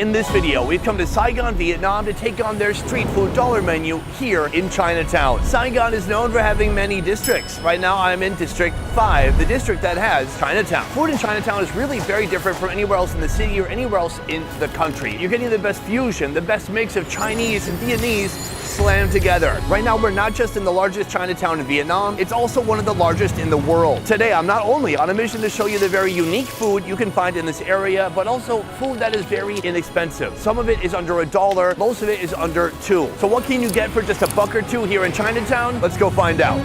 In this video, we've come to Saigon, Vietnam to take on their street food dollar menu here in Chinatown. Saigon is known for having many districts. Right now, I'm in District 5, the district that has Chinatown. Food in Chinatown is really very different from anywhere else in the city or anywhere else in the country. You're getting the best fusion, the best mix of Chinese and Vietnamese slammed together. Right now, we're not just in the largest Chinatown in Vietnam, it's also one of the largest in the world. Today, I'm not only on a mission to show you the very unique food you can find in this area, but also food that is very inexpensive. Some of it is under $1, most of it is under $2. So what can you get for just $1 or $2 here in Chinatown? Let's go find out.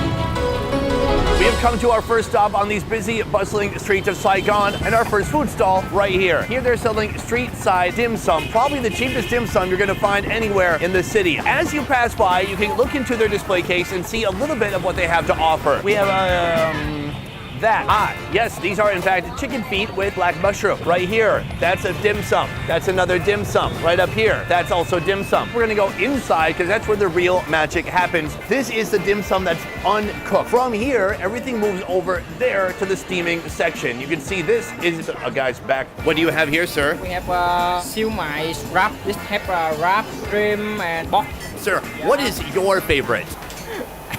We have come to our first stop on these busy, bustling streets of Saigon, and our first food stall right here. Here they're selling street-side dim sum, probably the cheapest dim sum you're gonna find anywhere in the city. As you pass by, you can look into their display case and see a little bit of what they have to offer. We have yes, these are in fact chicken feet with black mushroom. Right here, that's a dim sum. That's another dim sum. Right up here, that's also dim sum. We're gonna go inside because that's where the real magic happens. This is the dim sum that's uncooked. From here, everything moves over there to the steaming section. You can see this is a guy's back. What do you have here, sir? We have siu mai wrap. This have wrap, shrimp, and pork. Sir, what is your favorite?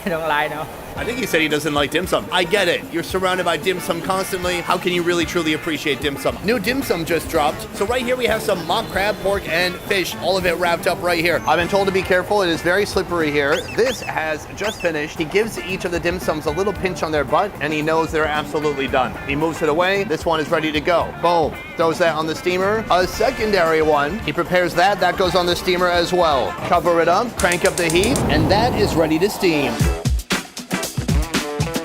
I don't like no. I think he said he doesn't like dim sum. I get it. You're surrounded by dim sum constantly. How can you really truly appreciate dim sum? New dim sum just dropped. So right here we have some mock crab, pork, and fish. All of it wrapped up right here. I've been told to be careful. It is very slippery here. This has just finished. He gives each of the dim sums a little pinch on their butt, and he knows they're absolutely done. He moves it away. This one is ready to go. Boom. Throws that on the steamer. A secondary one. He prepares that. That goes on the steamer as well. Cover it up, crank up the heat, and that is ready to steam.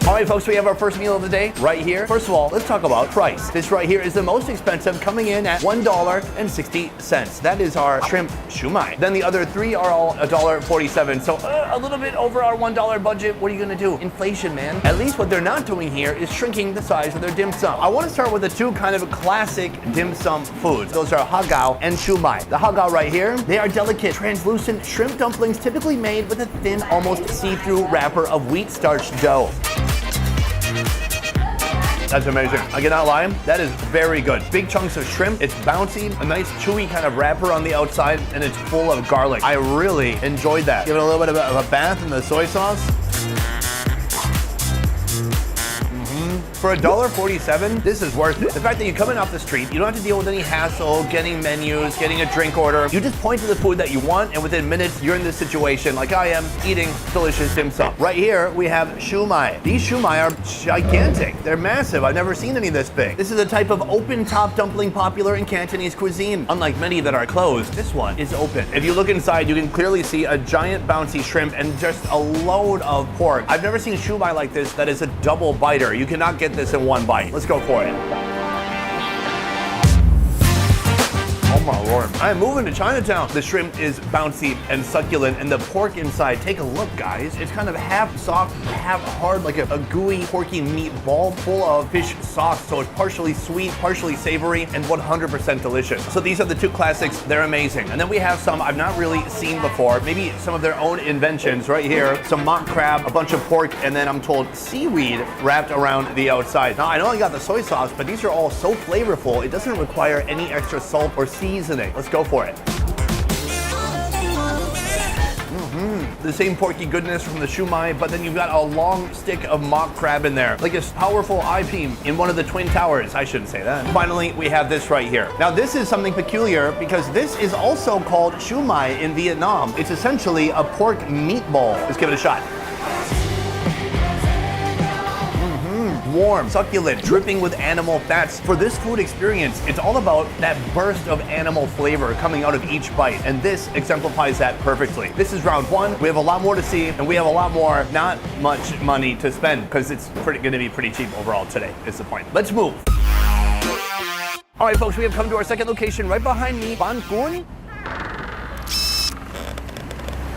All right, folks, we have our first meal of the day right here. First of all, let's talk about price. This right here is the most expensive, coming in at $1.60. That is our shrimp shumai. Then the other three are all $1.47. So a little bit over our $1 budget. What are you gonna do? Inflation, man. At least what they're not doing here is shrinking the size of their dim sum. I wanna start with the two kind of classic dim sum foods. Those are hagao and shumai. The hagao right here, they are delicate, translucent shrimp dumplings typically made with a thin, almost see-through wrapper of wheat starch dough. That's amazing. I cannot lie, that is very good. Big chunks of shrimp, it's bouncy, a nice chewy kind of wrapper on the outside, and it's full of garlic. I really enjoyed that. Give it a little bit of a bath in the soy sauce. For $1.47, this is worth it. The fact that you're coming off the street, you don't have to deal with any hassle, getting menus, getting a drink order. You just point to the food that you want, and within minutes, you're in this situation like I am, eating delicious dim sum. Right here, we have shumai. These shumai are gigantic. They're massive. I've never seen any this big. This is a type of open-top dumpling popular in Cantonese cuisine. Unlike many that are closed, this one is open. If you look inside, you can clearly see a giant bouncy shrimp and just a load of pork. I've never seen shumai like this that is a double biter. You cannot get this in one bite. Let's go for it. Oh my Lord. I'm moving to Chinatown. The shrimp is bouncy and succulent, and the pork inside, take a look, guys. It's kind of half soft, half hard, like a gooey, porky meatball full of fish sauce. So it's partially sweet, partially savory, and 100% delicious. So these are the two classics. They're amazing. And then we have some I've not really seen before, maybe some of their own inventions right here. Some mock crab, a bunch of pork, and then I'm told seaweed wrapped around the outside. Now, I know I got the soy sauce, but these are all so flavorful, it doesn't require any extra salt or seasoning. Let's go for it. The same porky goodness from the shumai, but then you've got a long stick of mock crab in there, like a powerful eye-beam in one of the Twin Towers. I shouldn't say that. Finally, we have this right here. Now, this is something peculiar because this is also called shumai in Vietnam. It's essentially a pork meatball. Let's give it a shot. Warm, succulent, dripping with animal fats. For this food experience, it's all about that burst of animal flavor coming out of each bite, and this exemplifies that perfectly. This is round one. We have a lot more to see, and we have a lot more, not much money to spend, because it's going to be pretty cheap overall today, is the point. Let's move. All right, folks, we have come to our second location right behind me, Ban Cuon.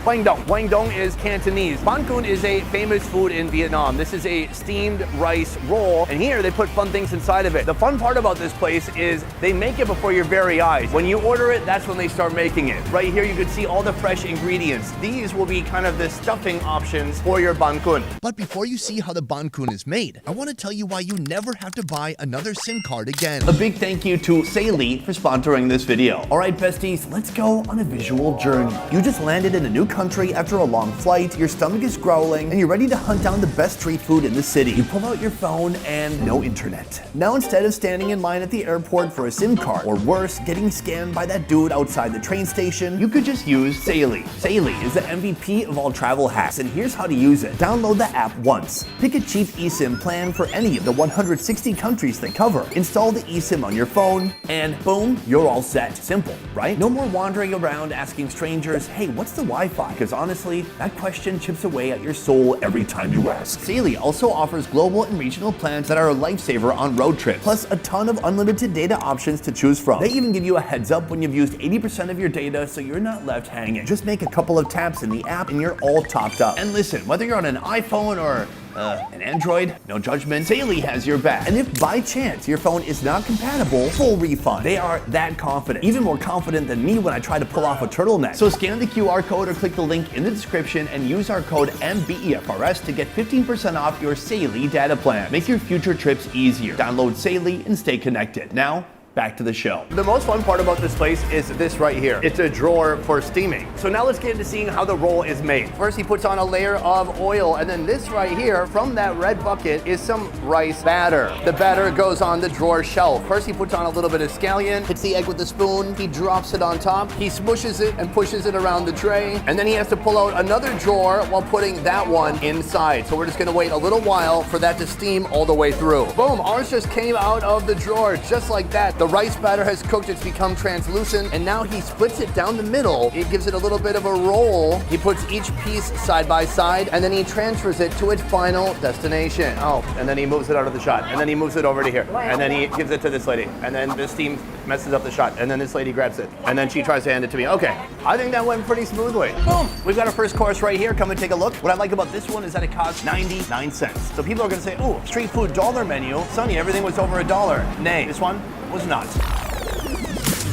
Quang Dong. Quang Dong is Cantonese. Banh Cuon is a famous food in Vietnam. This is a steamed rice roll, and here they put fun things inside of it. The fun part about this place is they make it before your very eyes. When you order it, that's when they start making it. Right here, you can see all the fresh ingredients. These will be kind of the stuffing options for your Banh Cuon. But before you see how the Banh Cuon is made, I want to tell you why you never have to buy another SIM card again. A big thank you to Saily for sponsoring this video. All right, besties, let's go on a visual journey. You just landed in a new country after a long flight, your stomach is growling, and you're ready to hunt down the best street food in the city. You pull out your phone and no internet. Now instead of standing in line at the airport for a SIM card, or worse, getting scammed by that dude outside the train station, you could just use Saily. Saily is the MVP of all travel hacks, and here's how to use it. Download the app once. Pick a cheap eSIM plan for any of the 160 countries they cover. Install the eSIM on your phone, and boom, you're all set. Simple, right? No more wandering around asking strangers, hey, what's the Wi-Fi? Because honestly, that question chips away at your soul every time you ask. Saily also offers global and regional plans that are a lifesaver on road trips, plus a ton of unlimited data options to choose from. They even give you a heads up when you've used 80% of your data, so you're not left hanging. Just make a couple of taps in the app and you're all topped up. And listen, whether you're on an iPhone or an Android, no judgment, Saily has your back. And if by chance your phone is not compatible, full refund. They are that confident, even more confident than me when I try to pull off a turtleneck. So scan the QR code or click the link in the description and use our code MBEFRS to get 15% off your Saily data plan. Make your future trips easier. Download Saily and stay connected. Now, back to the show. The most fun part about this place is this right here. It's a drawer for steaming. So now let's get into seeing how the roll is made. First, he puts on a layer of oil, and then this right here, from that red bucket, is some rice batter. The batter goes on the drawer shelf. First, he puts on a little bit of scallion, hits the egg with the spoon, he drops it on top, he smushes it and pushes it around the tray, and then he has to pull out another drawer while putting that one inside. So we're just gonna wait a little while for that to steam all the way through. Boom, ours just came out of the drawer, just like that. The rice batter has cooked, it's become translucent, and now he splits it down the middle. It gives it a little bit of a roll. He puts each piece side by side, and then he transfers it to its final destination. Oh, and then he moves it out of the shot, and then he moves it over to here, and then he gives it to this lady, and then the steam messes up the shot, and then this lady grabs it, and then she tries to hand it to me. Okay, I think that went pretty smoothly. Boom, we've got our first course right here. Come and take a look. What I like about this one is that it costs 99 cents. So people are gonna say, oh, street food dollar menu. Sonny, everything was over $1. Nay, this one was not.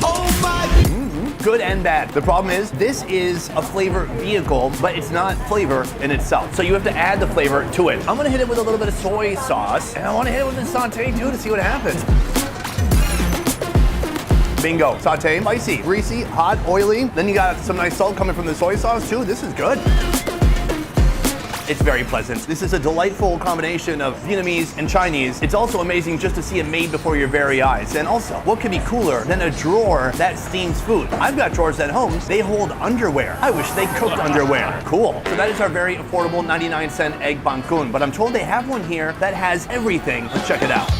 Oh my! Good and bad. The problem is, this is a flavor vehicle, but it's not flavor in itself. So you have to add the flavor to it. I'm gonna hit it with a little bit of soy sauce, and I wanna hit it with the sauté too to see what happens. Bingo. Sauté, spicy, greasy, hot, oily. Then you got some nice salt coming from the soy sauce too. This is good. It's very pleasant. This is a delightful combination of Vietnamese and Chinese. It's also amazing just to see it made before your very eyes. And also, what could be cooler than a drawer that steams food? I've got drawers at home. They hold underwear. I wish they cooked underwear. Cool. So that is our very affordable 99-cent egg Banh Cuon. But I'm told they have one here that has everything. Let's check it out.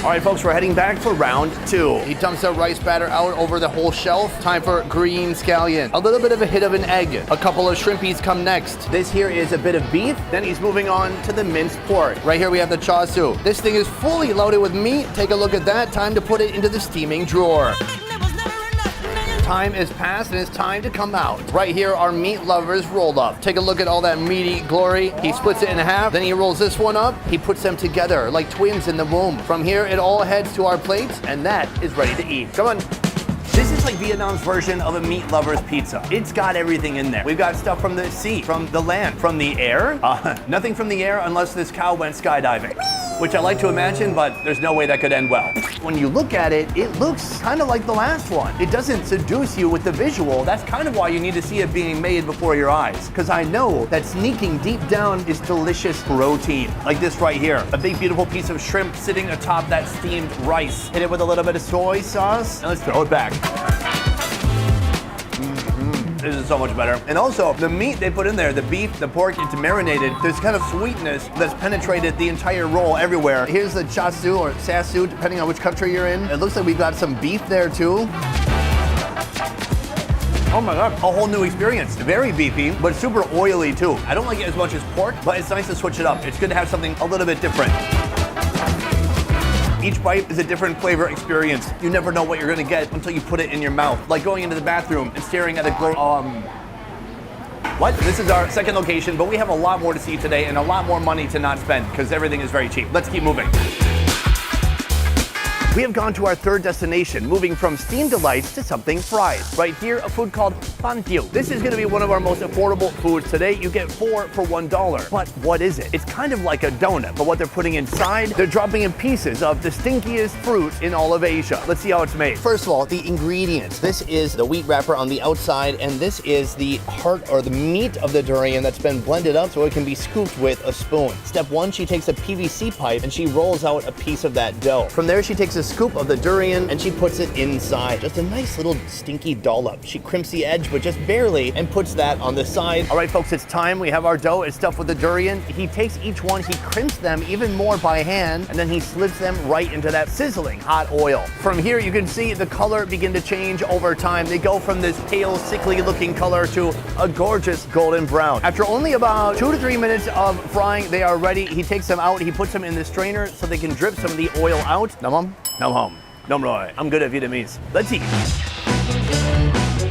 All right, folks, we're heading back for round 2. He dumps that rice batter out over the whole shelf. Time for green scallion. A little bit of a hit of an egg. A couple of shrimpies come next. This here is a bit of beef. Then he's moving on to the minced pork. Right here we have the char siu. This thing is fully loaded with meat. Take a look at that. Time to put it into the steaming drawer. Time is past and it's time to come out. Right here, our meat lovers rolled up. Take a look at all that meaty glory. He splits it in half, then he rolls this one up. He puts them together like twins in the womb. From here, it all heads to our plates, and that is ready to eat. Come on. This is like Vietnam's version of a meat lover's pizza. It's got everything in there. We've got stuff from the sea, from the land, from the air. Nothing from the air unless this cow went skydiving, which I like to imagine, but there's no way that could end well. When you look at it, it looks kind of like the last one. It doesn't seduce you with the visual. That's kind of why you need to see it being made before your eyes. Because I know that sneaking deep down is delicious protein. Like this right here, a big beautiful piece of shrimp sitting atop that steamed rice. Hit it with a little bit of soy sauce, and let's throw it back. This is so much better. And also, the meat they put in there, the beef, the pork, it's marinated. There's kind of sweetness that's penetrated the entire roll everywhere. Here's the char siu or sa siu, depending on which country you're in. It looks like we've got some beef there too. Oh my God, a whole new experience. Very beefy, but super oily too. I don't like it as much as pork, but it's nice to switch it up. It's good to have something a little bit different. Each bite is a different flavor experience. You never know what you're gonna get until you put it in your mouth. Like going into the bathroom and staring at a What? This is our second location, but we have a lot more to see today and a lot more money to not spend because everything is very cheap. Let's keep moving. We have gone to our third destination, moving from steamed delights to something fried. Right here, a food called Fantiu. This is going to be one of our most affordable foods today. You get 4 for $1. But what is it? It's kind of like a donut, but what they're putting inside, they're dropping in pieces of the stinkiest fruit in all of Asia. Let's see how it's made. First of all, the ingredients. This is the wheat wrapper on the outside, and this is the heart or the meat of the durian that's been blended up so it can be scooped with a spoon. Step 1, she takes a PVC pipe and she rolls out a piece of that dough. From there, she takes a scoop of the durian and she puts it inside. Just a nice little stinky dollop. She crimps the edge, but just barely, and puts that on the side. All right, folks, it's time. We have our dough. It's stuffed with the durian. He takes each one, he crimps them even more by hand, and then he slips them right into that sizzling hot oil. From here, you can see the color begin to change over time. They go from this pale, sickly looking color to a gorgeous golden brown. After only about 2 to 3 minutes of frying, they are ready. He takes them out. He puts them in the strainer so they can drip some of the oil out. Nam hom. Nom roi. I'm good at Vietnamese. Let's eat.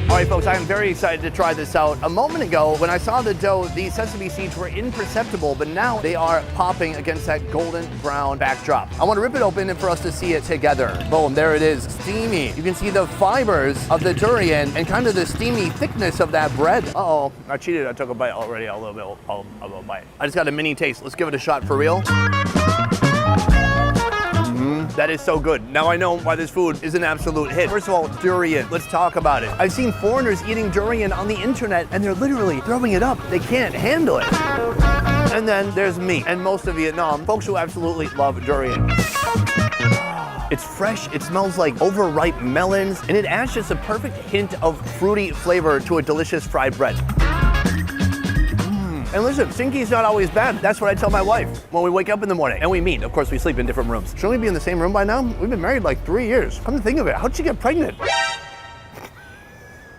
All right, folks, I am very excited to try this out. A moment ago, when I saw the dough, the sesame seeds were imperceptible, but now they are popping against that golden brown backdrop. I want to rip it open and for us to see it together. Boom, there it is, steamy. You can see the fibers of the durian and kind of the steamy thickness of that bread. Uh-oh, I cheated. I took a bite already, a little bit of a bite. I just got a mini taste. Let's give it a shot for real. That is so good. Now I know why this food is an absolute hit. First of all, durian. Let's talk about it. I've seen foreigners eating durian on the internet and they're literally throwing it up. They can't handle it. And then there's me and most of Vietnam, folks who absolutely love durian. It's fresh, it smells like overripe melons, and it adds just a perfect hint of fruity flavor to a delicious fried bread. And listen, stinky's not always bad. That's what I tell my wife when we wake up in the morning and we meet. Of course, we sleep in different rooms. Shouldn't we be in the same room by now? We've been married like 3 years. Come to think of it, how'd she get pregnant?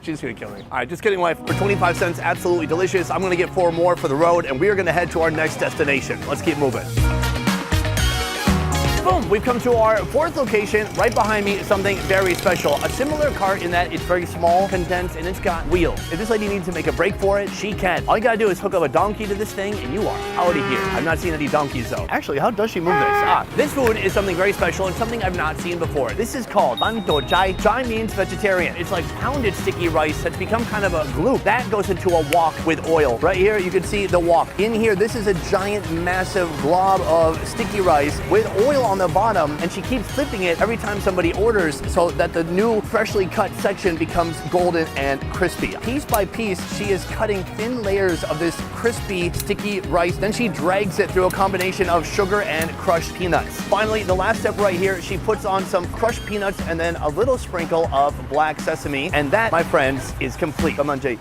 She's gonna kill me. All right, just kidding, wife. For 25 cents, absolutely delicious. I'm gonna get 4 more for the road, and we are gonna head to our next destination. Let's keep moving. Boom, we've come to our 4th location. Right behind me is something very special. A similar cart in that it's very small, condensed, and it's got wheels. If this lady needs to make a break for it, she can. All you gotta do is hook up a donkey to this thing and you are out of here. I've not seen any donkeys though. Actually, how does she move this? This food is something very special and something I've not seen before. This is called ban do chai. Chai means vegetarian. It's like pounded sticky rice that's become kind of a glue. That goes into a wok with oil. Right here, you can see the wok. In here, this is a giant, massive glob of sticky rice with oil on the bottom, and she keeps flipping it every time somebody orders so that the new freshly cut section becomes golden and crispy. Piece by piece, she is cutting thin layers of this crispy, sticky rice. Then she drags it through a combination of sugar and crushed peanuts. Finally, the last step right here, she puts on some crushed peanuts and then a little sprinkle of black sesame. And that, my friends, is complete. Come on, Jay.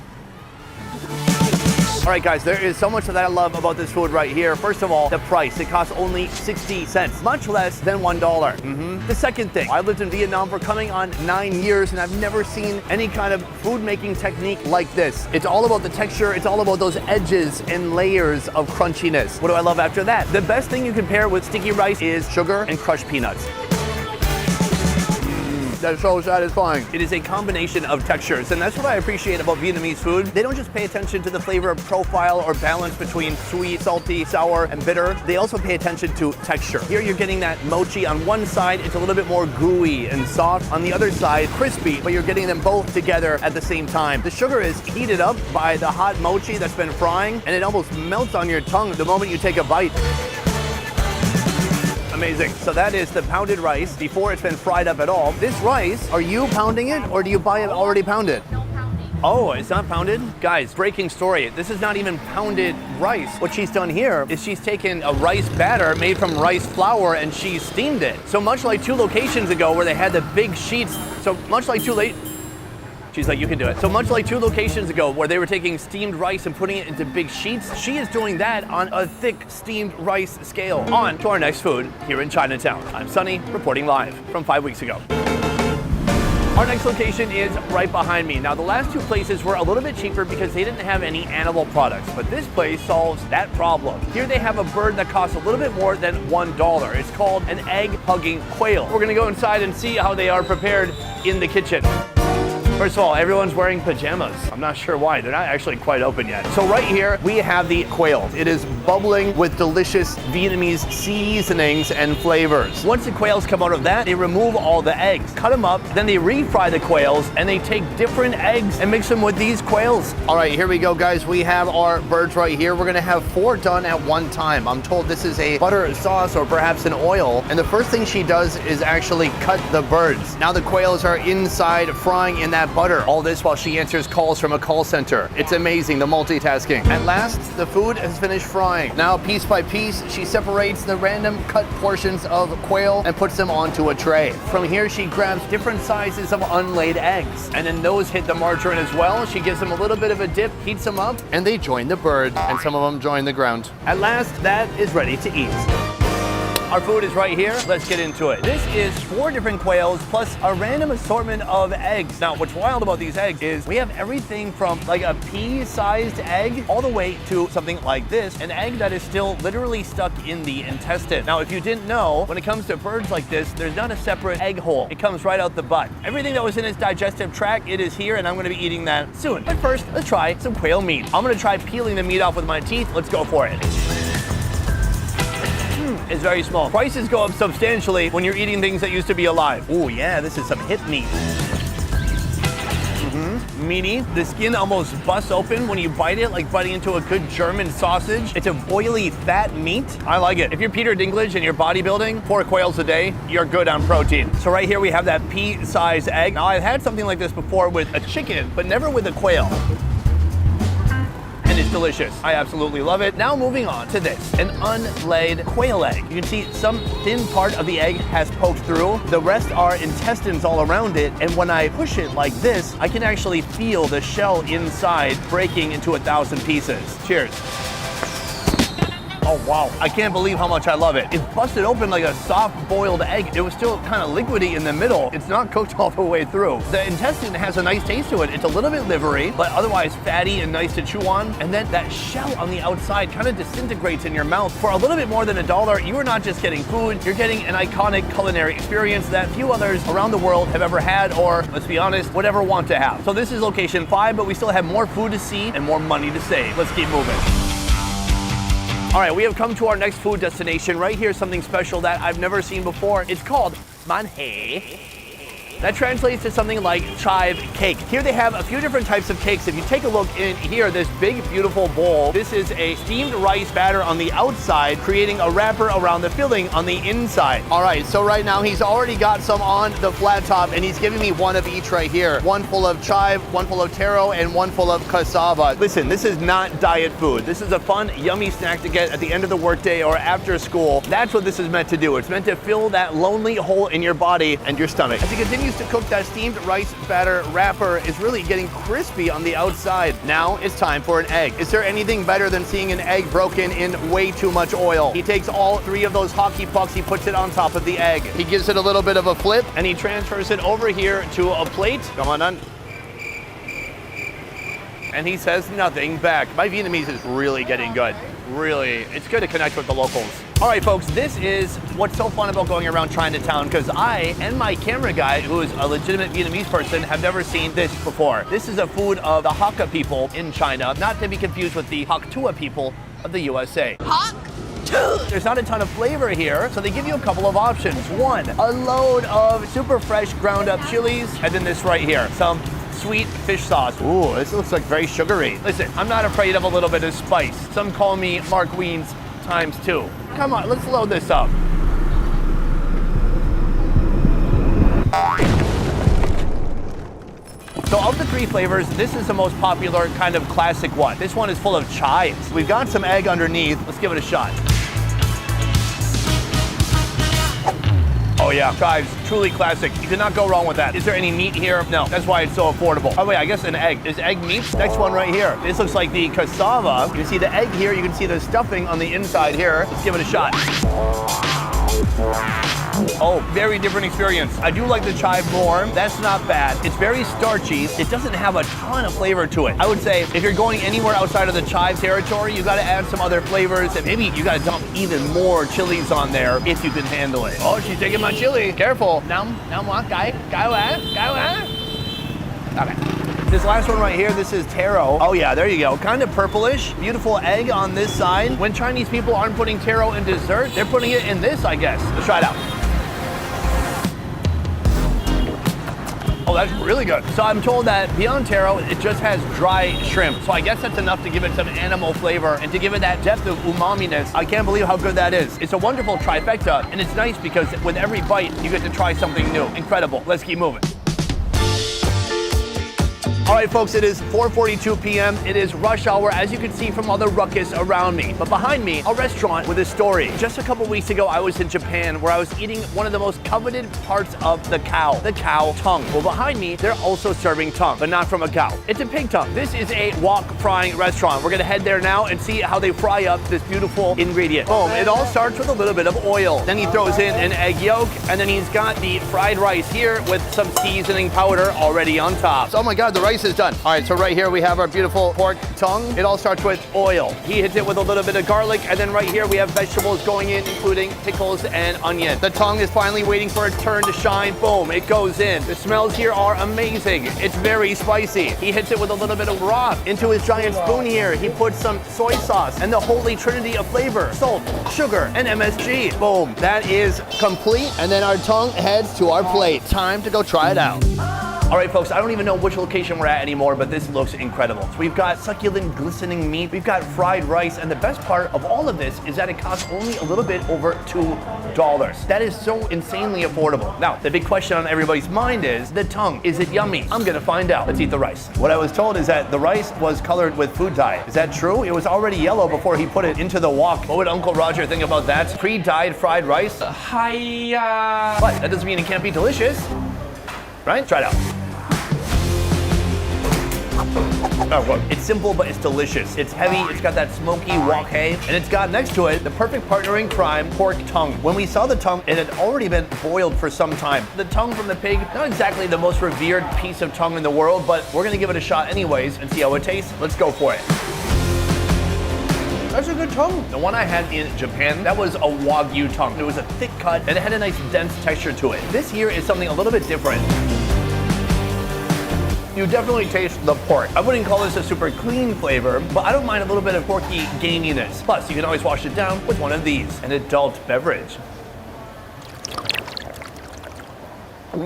All right, guys, there is so much that I love about this food right here. First of all, the price. It costs only 60 cents, much less than $1. The second thing, I lived in Vietnam for coming on 9 years, and I've never seen any kind of food making technique like this. It's all about the texture. It's all about those edges and layers of crunchiness. What do I love after that? The best thing you can pair with sticky rice is sugar and crushed peanuts. That's so satisfying. It is a combination of textures, and that's what I appreciate about Vietnamese food. They don't just pay attention to the flavor profile or balance between sweet, salty, sour, and bitter. They also pay attention to texture. Here you're getting that mochi on one side. It's a little bit more gooey and soft. On the other side, crispy, but you're getting them both together at the same time. The sugar is heated up by the hot mochi that's been frying, and it almost melts on your tongue the moment you take a bite. Amazing. So that is the pounded rice before it's been fried up at all. This rice, are you pounding it or do you buy it already pounded? No pounding. Oh, it's not pounded? Guys, breaking story. This is not even pounded rice. What she's done here is she's taken a rice batter made from rice flour and she's steamed it. So much like 2 locations ago where they had the big sheets, she's like, you can do it. So much like 2 locations ago where they were taking steamed rice and putting it into big sheets, she is doing that on a thick steamed rice scale. On to our next food here in Chinatown. I'm Sunny, reporting live from 5 weeks ago. Our next location is right behind me. Now, the last 2 places were a little bit cheaper because they didn't have any animal products, but this place solves that problem. Here they have a bird that costs a little bit more than $1. It's called an egg-hugging quail. We're gonna go inside and see how they are prepared in the kitchen. First of all, everyone's wearing pajamas. I'm not sure why. They're not actually quite open yet. So right here, we have the quail. It is bubbling with delicious Vietnamese seasonings and flavors. Once the quails come out of that, they remove all the eggs, cut them up, then they refry the quails, and they take different eggs and mix them with these quails. All right, here we go, guys. We have our birds right here. We're gonna have 4 done at one time. I'm told this is a butter sauce or perhaps an oil. And the first thing she does is actually cut the birds. Now the quails are inside frying in that butter. All this while she answers calls from a call center. It's amazing, the multitasking. At last, the food has finished frying. Now, piece by piece, she separates the random cut portions of quail and puts them onto a tray. From here, she grabs different sizes of unlaid eggs. And then those hit the margarine as well. She gives them a little bit of a dip, heats them up, and they join the bird. And some of them join the ground. At last, that is ready to eat. Our food is right here. Let's get into it. This is 4 different quails plus a random assortment of eggs. Now, what's wild about these eggs is we have everything from like a pea-sized egg all the way to something like this, an egg that is still literally stuck in the intestine. Now, if you didn't know, when it comes to birds like this, there's not a separate egg hole. It comes right out the butt. Everything that was in its digestive tract, it is here, and I'm gonna be eating that soon. But first, let's try some quail meat. I'm gonna try peeling the meat off with my teeth. Let's go for it. Is very small. Prices go up substantially when you're eating things that used to be alive. Oh yeah, this is some hip meat. Meaty. The skin almost busts open when you bite it, like biting into a good German sausage. It's a oily, fat meat. I like it. If you're Peter Dinklage and you're bodybuilding, 4 quails a day, you're good on protein. So right here we have that pea-sized egg. Now I've had something like this before with a chicken, but never with a quail. It's delicious. I absolutely love it. Now moving on to this, an unlaid quail egg. You can see some thin part of the egg has poked through. The rest are intestines all around it. And when I push it like this, I can actually feel the shell inside breaking into 1,000 pieces. Cheers. Oh wow, I can't believe how much I love it. It busted open like a soft boiled egg. It was still kind of liquidy in the middle. It's not cooked all the way through. The intestine has a nice taste to it. It's a little bit livery, but otherwise fatty and nice to chew on. And then that shell on the outside kind of disintegrates in your mouth. For a little bit more than $1, you are not just getting food, you're getting an iconic culinary experience that few others around the world have ever had or, let's be honest, would ever want to have. So this is location 5, but we still have more food to see and more money to save. Let's keep moving. All right, we have come to our next food destination. Right here, something special that I've never seen before. It's called manhe. That translates to something like chive cake. Here they have a few different types of cakes. If you take a look in here, this big, beautiful bowl, this is a steamed rice batter on the outside, creating a wrapper around the filling on the inside. All right, so right now he's already got some on the flat top, and he's giving me one of each right here. One full of chive, one full of taro, and one full of cassava. Listen, this is not diet food. This is a fun, yummy snack to get at the end of the workday or after school. That's what this is meant to do. It's meant to fill that lonely hole in your body and your stomach. As he continues to cook, that steamed rice batter wrapper is really getting crispy on the outside. Now it's time for an egg. Is there anything better than seeing an egg broken in way too much oil? He takes all 3 of those hockey pucks, he puts it on top of the egg. He gives it a little bit of a flip, and he transfers it over here to a plate. Come on, on. And he says nothing back. My Vietnamese is really getting good. Really, it's good to connect with the locals. All right, folks, this is what's so fun about going around Chinatown, because I and my camera guy, who is a legitimate Vietnamese person, have never seen this before. This is a food of the Hakka people in China, not to be confused with the HocTua people of the USA. There's not a ton of flavor here, so they give you a couple of options. One, a load of super fresh ground up chilies, and then this right here, some sweet fish sauce. Ooh, this looks like very sugary. Listen, I'm not afraid of a little bit of spice. Some call me Mark Wiens ×2. Come on, let's load this up. So of the 3 flavors, this is the most popular kind of classic one. This one is full of chives. We've got some egg underneath. Let's give it a shot. Oh yeah, chives, truly classic. You cannot go wrong with that. Is there any meat here? No, that's why it's so affordable. Oh wait, I guess an egg. Is egg meat? Next one right here. This looks like the cassava. You can see the egg here, you can see the stuffing on the inside here. Let's give it a shot. Oh, very different experience. I do like the chive more. That's not bad. It's very starchy. It doesn't have a ton of flavor to it. I would say if you're going anywhere outside of the chive territory, you gotta add some other flavors, and maybe you gotta dump even more chilies on there if you can handle it. Oh, she's taking my chili. Careful. Okay. This last one right here, this is taro. Oh yeah, there you go. Kind of purplish. Beautiful egg on this side. When Chinese people aren't putting taro in dessert, they're putting it in this, I guess. Let's try it out. Oh, that's really good. So I'm told that beyond taro, it just has dry shrimp. So I guess that's enough to give it some animal flavor and to give it that depth of umami-ness. I can't believe how good that is. It's a wonderful trifecta, and it's nice because with every bite, you get to try something new. Incredible. Let's keep moving. All right, folks, it is 4:42 p.m. It is rush hour, as you can see from all the ruckus around me. But behind me, a restaurant with a story. Just a couple weeks ago, I was in Japan where I was eating one of the most coveted parts of the cow tongue. Well, behind me, they're also serving tongue, but not from a cow. It's a pig tongue. This is a wok frying restaurant. We're gonna head there now and see how they fry up this beautiful ingredient. Boom, it all starts with a little bit of oil. Then he throws in an egg yolk, and then he's got the fried rice here with some seasoning powder already on top. So, oh my God, the rice is done. All right, so right here we have our beautiful pork tongue. It all starts with oil. He hits it with a little bit of garlic, and then right here we have vegetables going in, including pickles and onion. The tongue is finally waiting for its turn to shine. Boom, it goes in. The smells here are amazing. It's very spicy. He hits it with a little bit of broth. Into his giant spoon here, he puts some soy sauce and the holy trinity of flavor, salt, sugar, and MSG. Boom, that is complete. And then our tongue heads to our plate. Time to go try it out. All right, folks, I don't even know which location we're at anymore, but this looks incredible. So we've got succulent, glistening meat, we've got fried rice, and the best part of all of this is that it costs only a little bit over $2. That is so insanely affordable. Now, the big question on everybody's mind is the tongue. Is it yummy? I'm gonna find out. Let's eat the rice. What I was told is that the rice was colored with food dye. Is that true? It was already yellow before he put it into the wok. What would Uncle Roger think about that? Pre-dyed fried rice? Hiya. But that doesn't mean it can't be delicious, right? Try it out. Oh, look, it's simple, but it's delicious. It's heavy, it's got that smoky wok hay, and it's got next to it the perfect partner in crime, pork tongue. When we saw the tongue, it had already been boiled for some time. The tongue from the pig, not exactly the most revered piece of tongue in the world, but we're gonna give it a shot anyways and see how it tastes. Let's go for it. That's a good tongue. The one I had in Japan, that was a Wagyu tongue. It was a thick cut, and it had a nice dense texture to it. This here is something a little bit different. You definitely taste the pork. I wouldn't call this a super clean flavor, but I don't mind a little bit of porky gaminess. Plus, you can always wash it down with one of these, an adult beverage.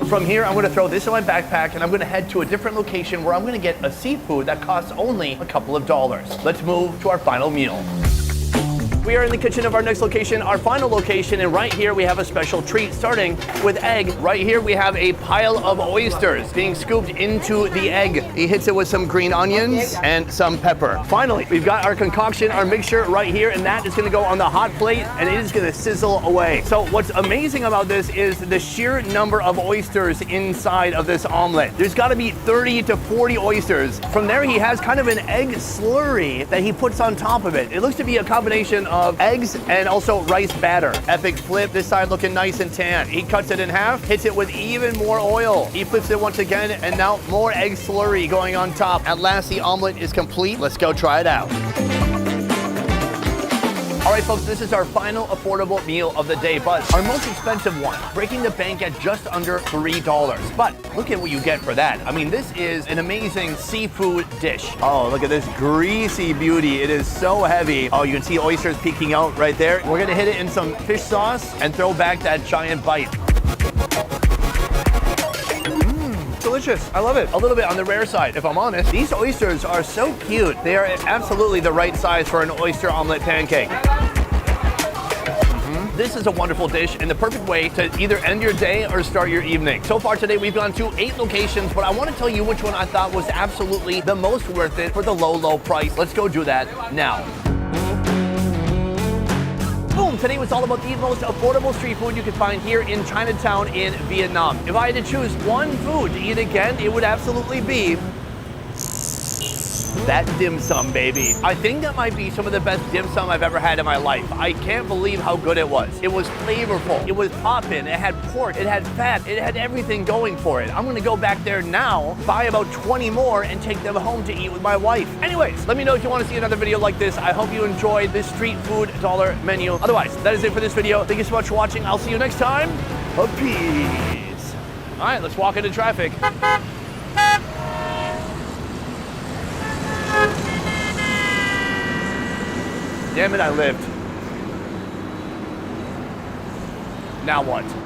From here, I'm gonna throw this in my backpack and I'm gonna head to a different location where I'm gonna get a seafood that costs only a couple of dollars. Let's move to our final meal. We are in the kitchen of our next location, our final location, and right here we have a special treat starting with egg. Right here we have a pile of oysters being scooped into the egg. He hits it with some green onions and some pepper. Finally, we've got our concoction, our mixture right here, and that is gonna go on the hot plate and it is gonna sizzle away. So what's amazing about this is the sheer number of oysters inside of this omelet. There's gotta be 30 to 40 oysters. From there, he has kind of an egg slurry that he puts on top of it. It looks to be a combination of eggs and also rice batter. Epic flip, this side looking nice and tan. He cuts it in half, hits it with even more oil. He flips it once again, and now more egg slurry going on top. At last, the omelet is complete. Let's go try it out. All right, folks, this is our final affordable meal of the day, but our most expensive one, breaking the bank at just under $3. But look at what you get for that. I mean, this is an amazing seafood dish. Oh, look at this greasy beauty. It is so heavy. Oh, you can see oysters peeking out right there. We're gonna hit it in some fish sauce and throw back that giant bite. Delicious. I love it. A little bit on the rare side, if I'm honest. These oysters are so cute. They are absolutely the right size for an oyster omelet pancake. This is a wonderful dish and the perfect way to either end your day or start your evening. So far today, we've gone to 8 locations, but I want to tell you which one I thought was absolutely the most worth it for the low, low price. Let's go do that now. Boom! Today was all about the most affordable street food you can find here in Chinatown in Vietnam. If I had to choose one food to eat again, it would absolutely be that dim sum, baby. I think that might be some of the best dim sum I've ever had in my life. I can't believe how good it was. It was flavorful. It was poppin'. It had pork. It had fat. It had everything going for it. I'm gonna go back there now, buy about 20 more, and take them home to eat with my wife. Anyways, let me know if you want to see another video like this. I hope you enjoyed this street food dollar menu. Otherwise, that is it for this video. Thank you so much for watching. I'll see you next time. Peace. All right, let's walk into traffic. Damn it, I lived. Now what?